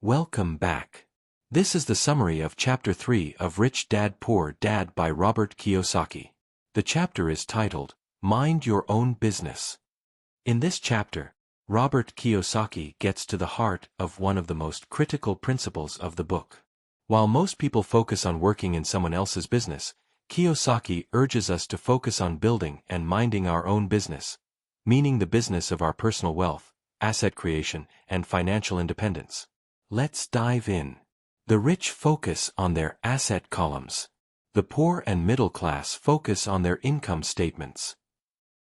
Welcome back. This is the summary of Chapter 3 of Rich Dad Poor Dad by Robert Kiyosaki. The chapter is titled, Mind Your Own Business. In this chapter, Robert Kiyosaki gets to the heart of one of the most critical principles of the book. While most people focus on working in someone else's business, Kiyosaki urges us to focus on building and minding our own business, meaning the business of our personal wealth, asset creation, and financial independence. Let's dive in. The rich focus on their asset columns. The poor and middle class focus on their income statements.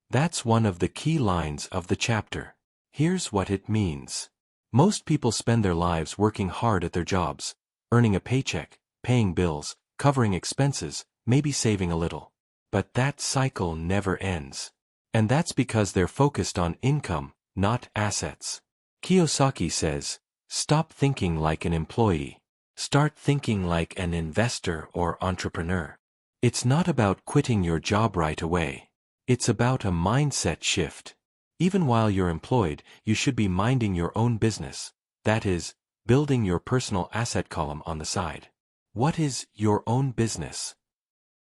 That's one of the key lines of the chapter. Here's what it means. Most people spend their lives working hard at their jobs, earning a paycheck, paying bills, covering expenses, maybe saving a little. But that cycle never ends. And that's because they're focused on income, not assets. Kiyosaki says, stop thinking like an employee. Start thinking like an investor or entrepreneur. It's not about quitting your job right away. It's about a mindset shift. Even while you're employed, you should be minding your own business. That is, building your personal asset column on the side. What is your own business?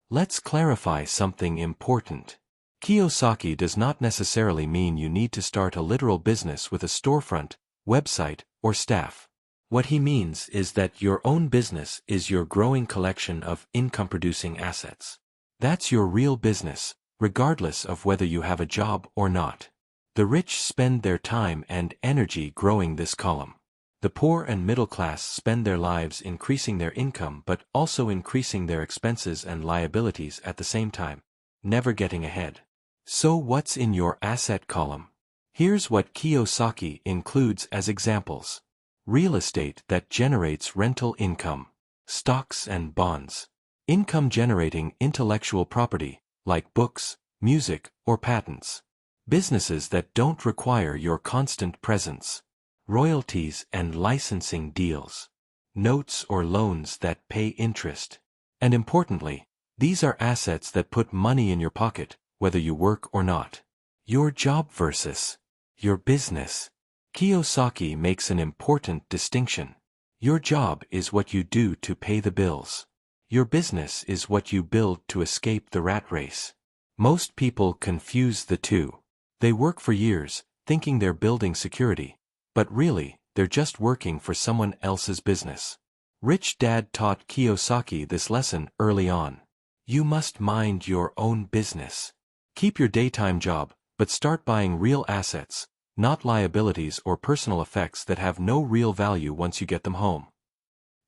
Let's clarify something important. Kiyosaki does not necessarily mean you need to start a literal business with a storefront, website, or staff. What he means is that your own business is your growing collection of income-producing assets. That's your real business, regardless of whether you have a job or not. The rich spend their time and energy growing this column. The poor and middle class spend their lives increasing their income but also increasing their expenses and liabilities at the same time, never getting ahead. So what's in your asset column? Here's what Kiyosaki includes as examples. Real estate that generates rental income. Stocks and bonds. Income-generating intellectual property, like books, music, or patents. Businesses that don't require your constant presence. Royalties and licensing deals. Notes or loans that pay interest. And importantly, these are assets that put money in your pocket, whether you work or not. Your job versus your business. Kiyosaki makes an important distinction. Your job is what you do to pay the bills. Your business is what you build to escape the rat race. Most people confuse the two. They work for years, thinking they're building security, but really, they're just working for someone else's business. Rich Dad taught Kiyosaki this lesson early on. You must mind your own business. Keep your daytime job, but start buying real assets, not liabilities or personal effects that have no real value once you get them home.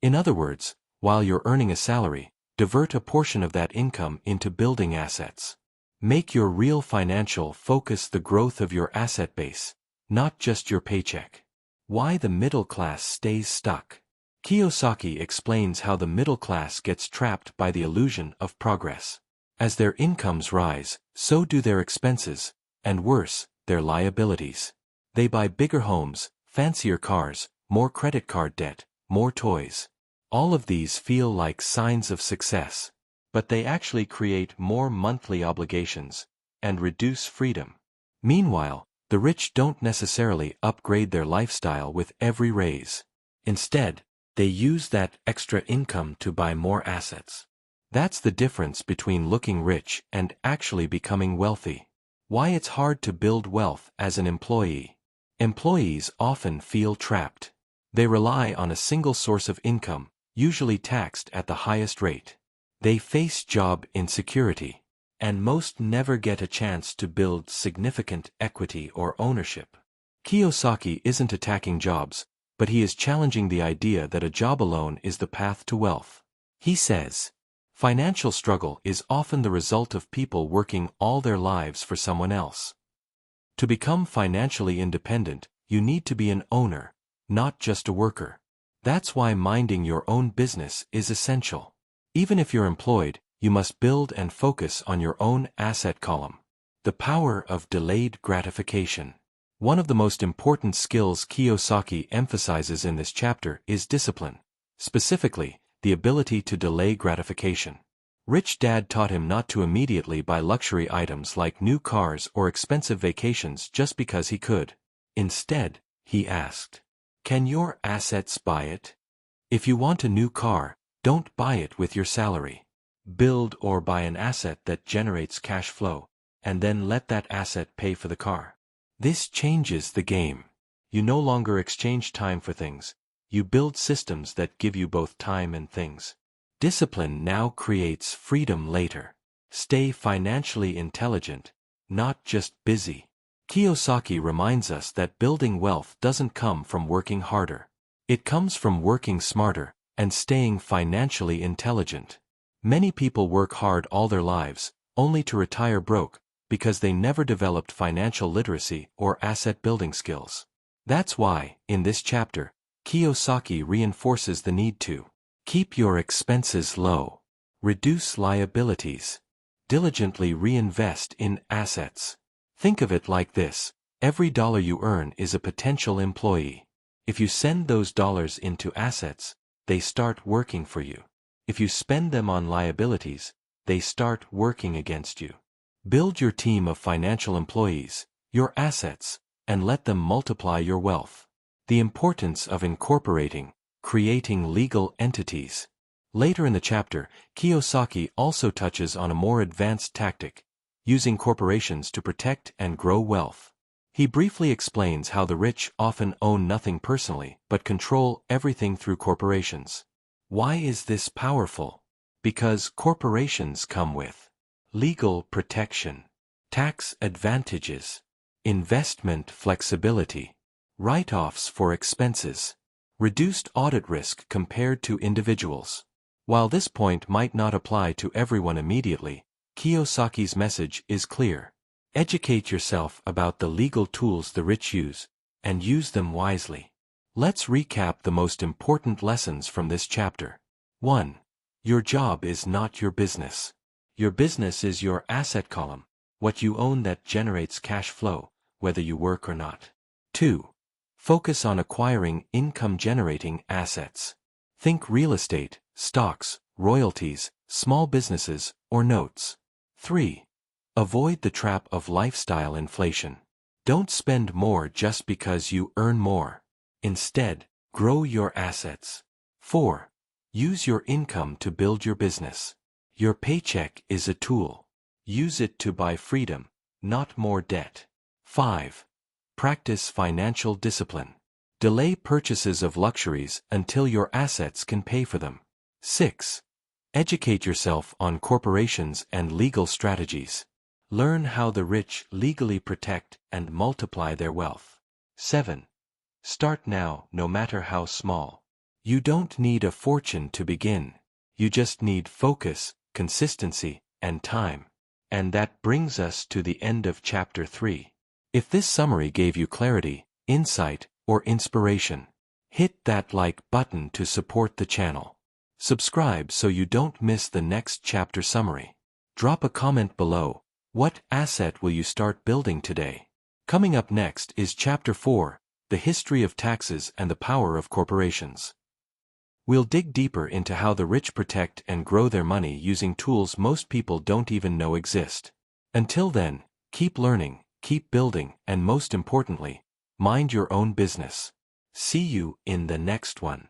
In other words, while you're earning a salary, divert a portion of that income into building assets. Make your real financial focus the growth of your asset base, not just your paycheck. Why the middle class stays stuck. Kiyosaki explains how the middle class gets trapped by the illusion of progress. As their incomes rise, so do their expenses, and worse, their liabilities. They buy bigger homes, fancier cars, more credit card debt, more toys. All of these feel like signs of success, but they actually create more monthly obligations and reduce freedom. Meanwhile, the rich don't necessarily upgrade their lifestyle with every raise. Instead, they use that extra income to buy more assets. That's the difference between looking rich and actually becoming wealthy. Why it's hard to build wealth as an employee. Employees often feel trapped. They rely on a single source of income, usually taxed at the highest rate. They face job insecurity, and most never get a chance to build significant equity or ownership. Kiyosaki isn't attacking jobs, but he is challenging the idea that a job alone is the path to wealth. He says, financial struggle is often the result of people working all their lives for someone else. To become financially independent, you need to be an owner, not just a worker. That's why minding your own business is essential. Even if you're employed, you must build and focus on your own asset column. The power of delayed gratification. One of the most important skills Kiyosaki emphasizes in this chapter is discipline. Specifically, the ability to delay gratification. Rich Dad taught him not to immediately buy luxury items like new cars or expensive vacations just because he could. Instead, he asked, Can your assets buy it? If you want a new car, don't buy it with your salary. Build or buy an asset that generates cash flow, and then let that asset pay for the car. This changes the game. You no longer exchange time for things. You build systems that give you both time and things. Discipline now creates freedom later. Stay financially intelligent, not just busy. Kiyosaki reminds us that building wealth doesn't come from working harder. It comes from working smarter and staying financially intelligent. Many people work hard all their lives, only to retire broke, because they never developed financial literacy or asset building skills. That's why, in this chapter, Kiyosaki reinforces the need to keep your expenses low, reduce liabilities, diligently reinvest in assets. Think of it like this: every dollar you earn is a potential employee. If you send those dollars into assets, they start working for you. If you spend them on liabilities, they start working against you. Build your team of financial employees, your assets, and let them multiply your wealth. The importance of incorporating, creating legal entities. Later in the chapter, Kiyosaki also touches on a more advanced tactic, using corporations to protect and grow wealth. He briefly explains how the rich often own nothing personally but control everything through corporations. Why is this powerful? Because corporations come with legal protection, tax advantages, investment flexibility, write-offs for expenses, reduced audit risk compared to individuals. While this point might not apply to everyone immediately, Kiyosaki's message is clear. Educate yourself about the legal tools the rich use, and use them wisely. Let's recap the most important lessons from this chapter. 1. Your job is not your business. Your business is your asset column, what you own that generates cash flow, whether you work or not. 2. Focus on acquiring income-generating assets. Think real estate, stocks, royalties, small businesses, or notes. 3. Avoid the trap of lifestyle inflation. Don't spend more just because you earn more. Instead, grow your assets. 4. Use your income to build your business. Your paycheck is a tool. Use it to buy freedom, not more debt. 5. Practice financial discipline. Delay purchases of luxuries until your assets can pay for them. 6. Educate yourself on corporations and legal strategies. Learn how the rich legally protect and multiply their wealth. 7. Start now, no matter how small. You don't need a fortune to begin. You just need focus, consistency, and time. And that brings us to the end of Chapter 3. If this summary gave you clarity, insight, or inspiration, hit that like button to support the channel. Subscribe so you don't miss the next chapter summary. Drop a comment below. What asset will you start building today? Coming up next is Chapter 4, The History of Taxes and the Power of Corporations. We'll dig deeper into how the rich protect and grow their money using tools most people don't even know exist. Until then, keep learning, keep building, and most importantly, mind your own business. See you in the next one.